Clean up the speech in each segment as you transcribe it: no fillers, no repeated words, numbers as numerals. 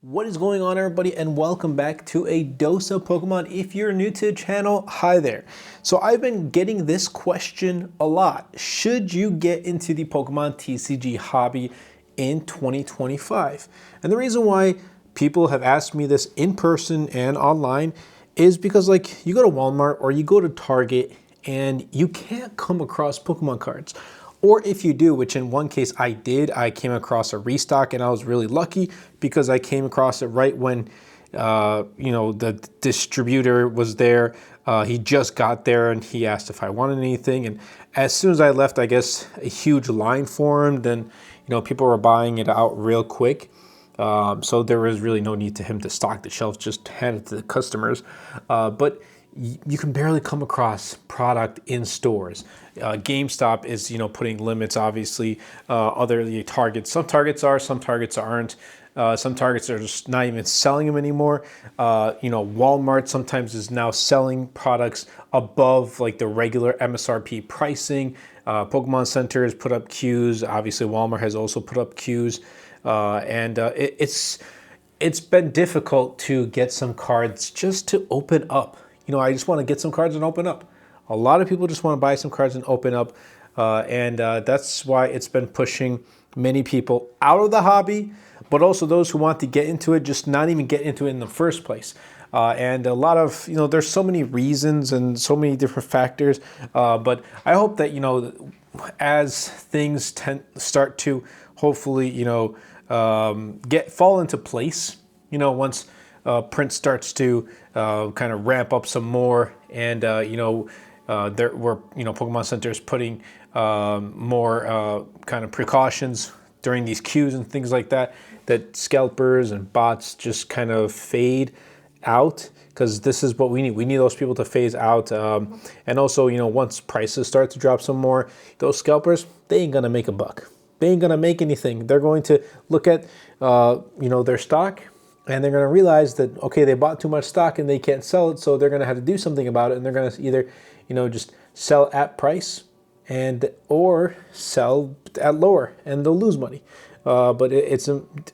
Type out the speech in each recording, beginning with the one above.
What is going on, everybody, and welcome back to a dose of Pokemon. If you're new to the channel, hi there. So I've been getting this question a lot. Should you get into the Pokemon TCG hobby in 2025? And the reason why people have asked me this in person and online is because, like, you go to Walmart or you go to Target and you can't come across Pokemon cards. Or if you do, which in one case I did, I came across a restock and I was really lucky because I came across it right when, the distributor was there. He just got there and he asked if I wanted anything. And as soon as I left, I guess a huge line formed and, people were buying it out real quick. So there was really no need to him to stock the shelves, just hand it to the customers. But you can barely come across product in stores. GameStop is, putting limits, obviously. Other Targets, some Targets are, some Targets aren't. Some Targets are just not even selling them anymore. Walmart sometimes is now selling products above like the regular MSRP pricing. Pokemon Center has put up queues. Obviously, Walmart has also put up queues. It's been difficult to get some cards just to open up. I just want to get some cards and open up. A lot of people just want to buy some cards and open up. That's why it's been pushing many people out of the hobby, but also those who want to get into it, just not even get into it in the first place. And a lot of, there's so many reasons and so many different factors. But I hope that, as things start to hopefully, fall into place, once print starts to kind of ramp up some more, and Pokemon Center is putting more kind of precautions during these queues and things like that scalpers and bots just kind of fade out, because this is what we need. We need those people to phase out. And also, once prices start to drop some more, those scalpers, they ain't gonna make a buck. They ain't gonna make anything. They're going to look at their stock, and they're going to realize that, okay, they bought too much stock and they can't sell it, so they're going to have to do something about it, and they're going to either, just sell at price or sell at lower, and they'll lose money. But it's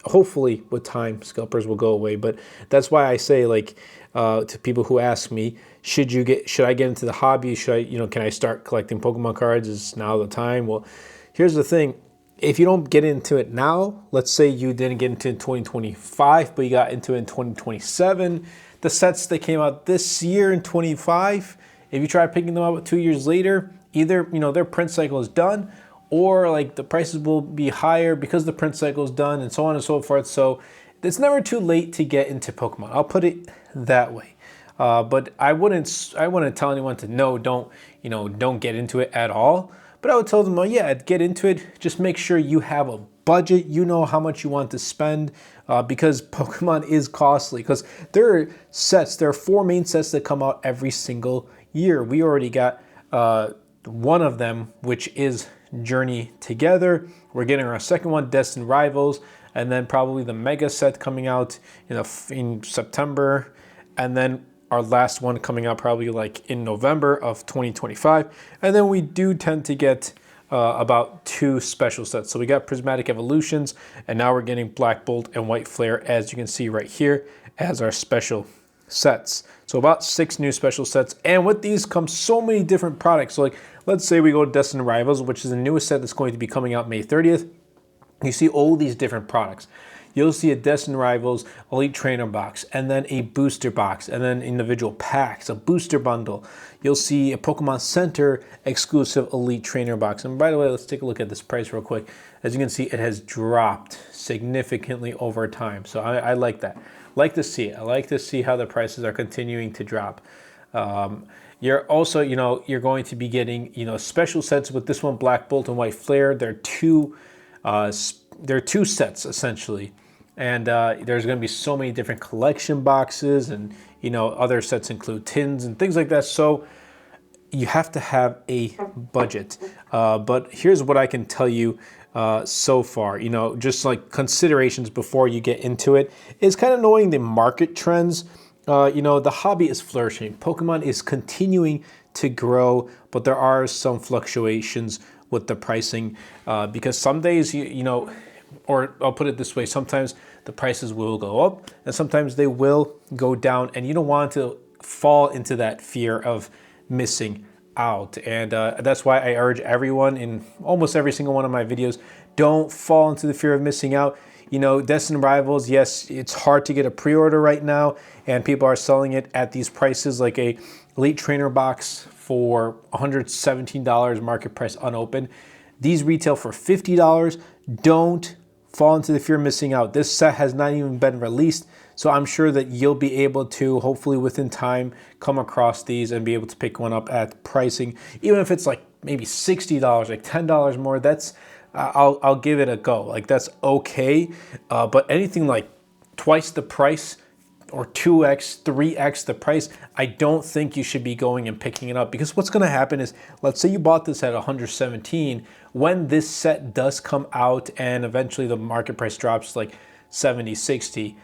hopefully with time, scalpers will go away. But that's why I say, like, to people who ask me, should I get into the hobby? Can I start collecting Pokemon cards? Is now the time? Well, here's the thing. If you don't get into it now, let's say you didn't get into it in 2025, but you got into it in 2027, the sets that came out this year in 25, if you try picking them up 2 years later, either, their print cycle is done, or like the prices will be higher because the print cycle is done, and so on and so forth. So it's never too late to get into Pokemon. I'll put it that way. But I wouldn't tell anyone to don't get into it at all. But I would tell them, get into it. Just make sure you have a budget. You know how much you want to spend, because Pokemon is costly. Because there are 4 main sets that come out every single year. We already got one of them, which is Journey Together. We're getting our second one, Destined Rivals, and then probably the Mega set coming out in September, and then our last one coming out probably like in November of 2025. And then we do tend to get about 2 special sets. So we got Prismatic Evolutions, and now we're getting Black Bolt and White Flare, as you can see right here, as our special sets. So about 6 new special sets. And with these come so many different products. So like, let's say we go to Destined Rivals, which is the newest set that's going to be coming out May 30th. You see all these different products. You'll see a Destined Rivals Elite Trainer box, and then a booster box, and then individual packs, a booster bundle. You'll see a Pokemon Center exclusive Elite Trainer box. And by the way, let's take a look at this price real quick. As you can see, it has dropped significantly over time. So I like that. Like to see it. I like to see how the prices are continuing to drop. You're also, you're going to be getting, special sets with this one, Black Bolt and White Flare. They're two sets essentially. And there's going to be so many different collection boxes, and other sets include tins and things like that. So you have to have a budget. But here's what I can tell you so far. Just like considerations before you get into it is kind of knowing the market trends. The hobby is flourishing. Pokemon is continuing to grow, but there are some fluctuations with the pricing because some days or I'll put it this way, sometimes the prices will go up and sometimes they will go down, and you don't want to fall into that fear of missing out. And that's why I urge everyone in almost every single one of my videos, don't fall into the fear of missing out. You know, Destined Rivals, yes, it's hard to get a pre-order right now, and people are selling it at these prices, like a Elite Trainer box for $117 market price unopened. These retail for $50. Don't fall into the fear of missing out. This set has not even been released, so I'm sure that you'll be able to, hopefully within time, come across these and be able to pick one up at pricing. Even if it's like maybe $60, like $10 more, that's I'll give it a go. Like, that's okay. But anything like twice the price or 2x, 3x the price, I don't think you should be going and picking it up, because what's going to happen is, let's say you bought this at 117. When this set does come out and eventually the market price drops like 70, 60,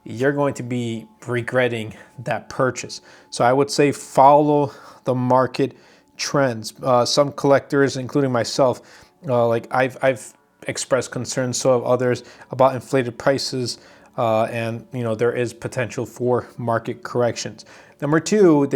you're going to be regretting that purchase. So I would say follow the market trends. Some collectors, including myself, like I've expressed concerns, so have others, about inflated prices, and you know, there is potential for market corrections. Number two,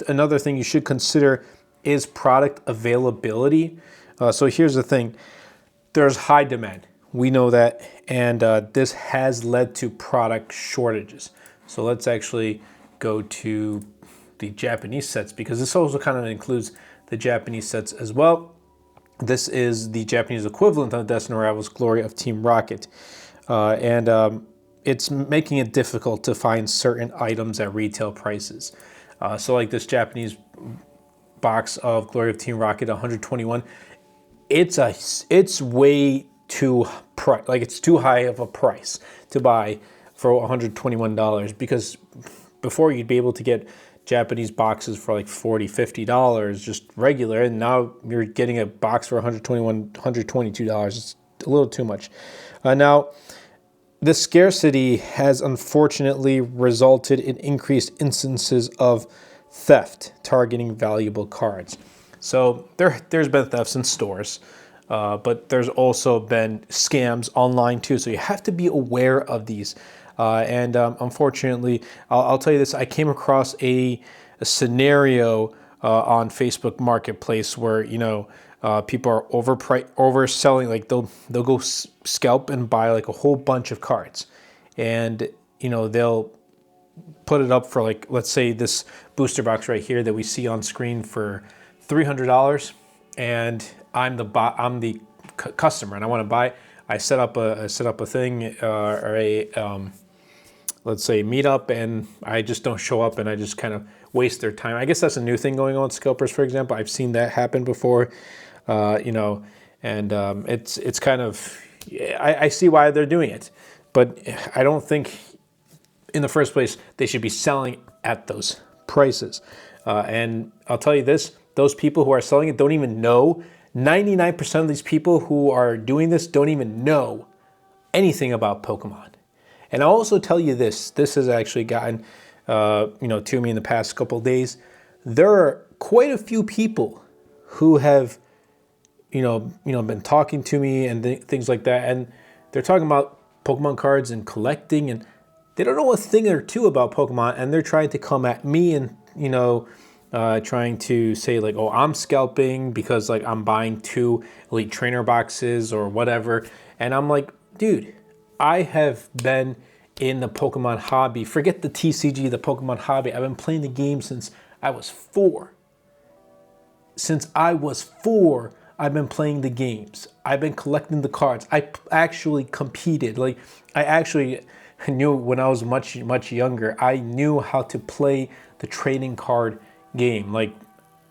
another thing you should consider is product availability. So here's the thing: there's high demand. We know that, and this has led to product shortages. So let's actually go to the Japanese sets, because this also kind of includes the Japanese sets as well. This is the Japanese equivalent of Destined Rivals Glory of Team Rocket. And it's making it difficult to find certain items at retail prices. So like this Japanese box of Glory of Team Rocket 121, it's way too it's too high of a price to buy for $121, because before you'd be able to get Japanese boxes for like $40, $50 just regular, and now you're getting a box for $121, $122. It's a little too much. Now, the scarcity has unfortunately resulted in increased instances of theft targeting valuable cards. So there's been thefts in stores, but there's also been scams online too. So you have to be aware of these. And unfortunately, I'll tell you this, I came across a scenario on Facebook Marketplace where, you know, people are overselling, like they'll go scalp and buy like a whole bunch of cards. And, you know, they'll put it up for, like, let's say this booster box right here that we see on screen for $300, and I'm the customer and I want to buy. I set up a thing or a let's say meetup, and I just don't show up, and I just kind of waste their time. I guess that's a new thing going on with scalpers, for example. I've seen that happen before, you know, and it's kind of, I see why they're doing it, but I don't think in the first place they should be selling at those prices. And I'll tell you this, those people who are selling it don't even know. 99% of these people who are doing this don't even know anything about Pokemon. And I'll also tell you this has actually gotten you know, to me in the past couple of days. There are quite a few people who have you know been talking to me and things like that, and they're talking about Pokemon cards and collecting, and they don't know a thing or two about Pokemon, and they're trying to come at me and, you know, trying to say like, oh, I'm scalping because like I'm buying 2 Elite Trainer boxes or whatever. And I'm like, dude, I have been in the Pokemon hobby. Forget the TCG, the Pokemon hobby. I've been playing the game since I was 4. Since I was 4, I've been playing the games. I've been collecting the cards. I actually competed. Like, I actually knew when I was much younger, I knew how to play the trading card game. Like,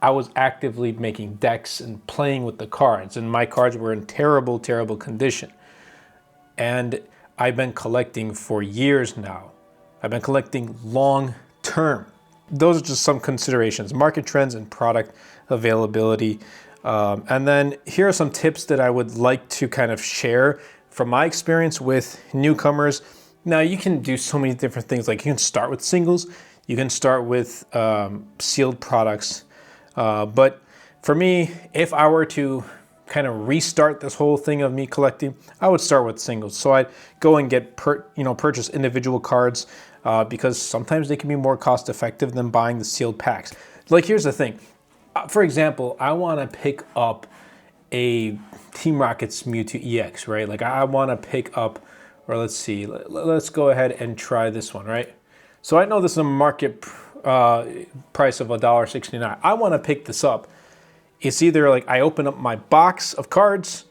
I was actively making decks and playing with the cards, and my cards were in terrible condition. And I've been collecting for years now. I've been collecting long term. Those are just some considerations: market trends and product availability. And then here are some tips that I would like to kind of share from my experience with newcomers. Now, you can do so many different things. Like, you can start with singles, you can start with sealed products. But for me, if I were to kind of restart this whole thing of me collecting, I would start with singles. So I'd go and get purchase individual cards because sometimes they can be more cost effective than buying the sealed packs. Like here's the thing, for example, I want to pick up a Team Rocket's Mewtwo EX, right? Like I want to pick up, or let's see, let's go ahead and try this one, right? So I know this is a market price of $1.69. I want to pick this up. It's either like I open up my box of cards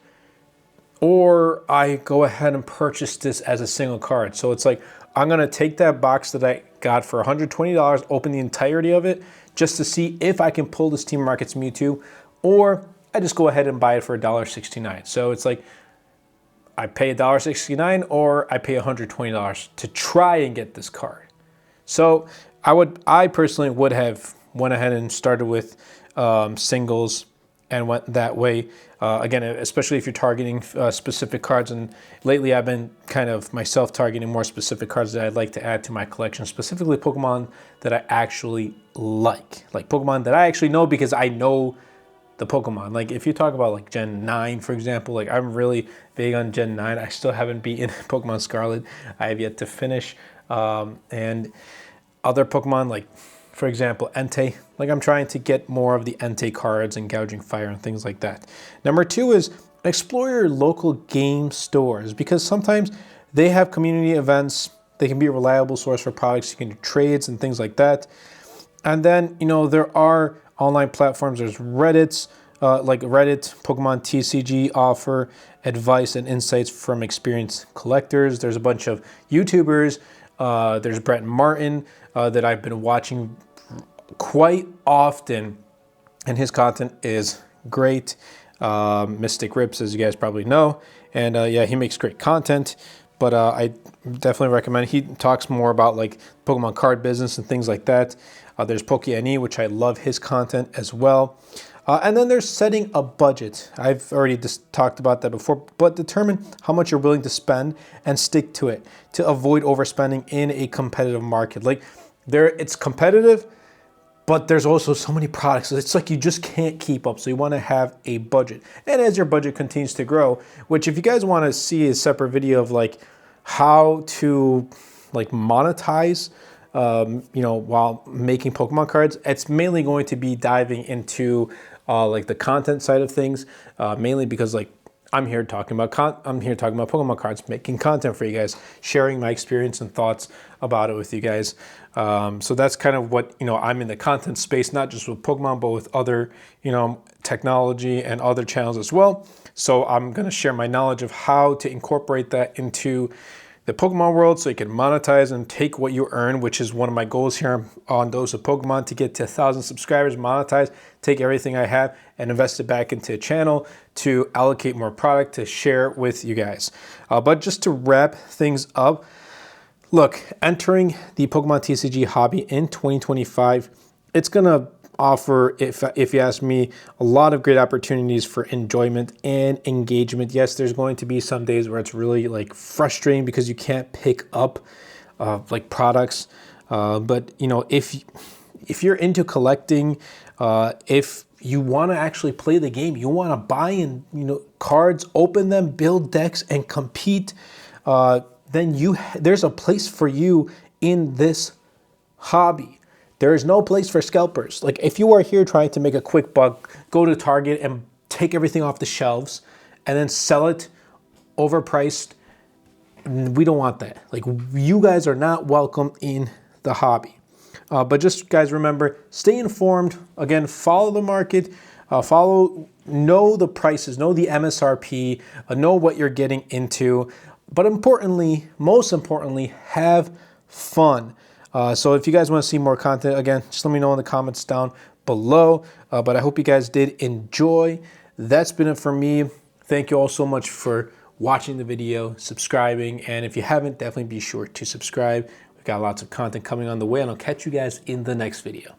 or I go ahead and purchase this as a single card. So it's like I'm going to take that box that I got for $120, open the entirety of it just to see if I can pull this Team Rocket's Mewtwo, or I just go ahead and buy it for $1.69. So it's like I pay $1.69 or I pay $120 to try and get this card. So I personally would have went ahead and started with singles and went that way. Again, especially if you're targeting specific cards. And lately I've been kind of myself targeting more specific cards that I'd like to add to my collection, specifically Pokemon that I actually like Pokemon that I actually know because I know the Pokemon. Like if you talk about like Gen 9, for example, like I'm really big on Gen 9. I still haven't beaten Pokemon Scarlet. I have yet to finish. And other Pokemon, like for example, Entei, like I'm trying to get more of the Entei cards and Gouging Fire and things like that. Number 2 is explore your local game stores because sometimes they have community events. They can be a reliable source for products. You can do trades and things like that. And then, there are online platforms. There's Reddits, like Reddit, Pokemon TCG offer advice and insights from experienced collectors. There's a bunch of YouTubers. There's Brett Martin that I've been watching quite often, and his content is great. Mystic Rips, as you guys probably know, and yeah, he makes great content. But I definitely recommend. He talks more about like Pokemon card business and things like that. There's PokeNE, which I love his content as well. And then there's setting a budget. I've already just talked about that before, but determine how much you're willing to spend and stick to it to avoid overspending in a competitive market. Like it's competitive, but there's also so many products. It's like you just can't keep up. So you want to have a budget. And as your budget continues to grow, which if you guys want to see a separate video of like how to like monetize while making Pokemon cards, it's mainly going to be diving into like the content side of things, mainly because like I'm here talking about Pokemon cards, making content for you guys, sharing my experience and thoughts about it with you guys. So that's kind of what I'm in the content space, not just with Pokemon, but with other technology and other channels as well. So I'm going to share my knowledge of how to incorporate that into the Pokemon world so you can monetize and take what you earn, which is one of my goals here on Dose of Pokemon, to get to 1,000 subscribers, monetize, take everything I have and invest it back into a channel to allocate more product to share with you guys. But just to wrap things up, look, entering the Pokemon TCG hobby in 2025, it's going to offer, if you ask me, a lot of great opportunities for enjoyment and engagement. Yes, there's going to be some days where it's really like frustrating because you can't pick up like products. But if you're into collecting, if you want to actually play the game, you want to buy in cards, open them, build decks, and compete, then there's a place for you in this hobby. There is no place for scalpers. Like if you are here trying to make a quick buck, go to Target and take everything off the shelves and then sell it overpriced. We don't want that. Like you guys are not welcome in the hobby. But just guys, remember, stay informed. Again, follow the market, know the prices, know the MSRP, know what you're getting into. But most importantly, have fun. So if you guys want to see more content, again, just let me know in the comments down below. But I hope you guys did enjoy. That's been it for me. Thank you all so much for watching the video, subscribing. And if you haven't, definitely be sure to subscribe. We've got lots of content coming on the way, and I'll catch you guys in the next video.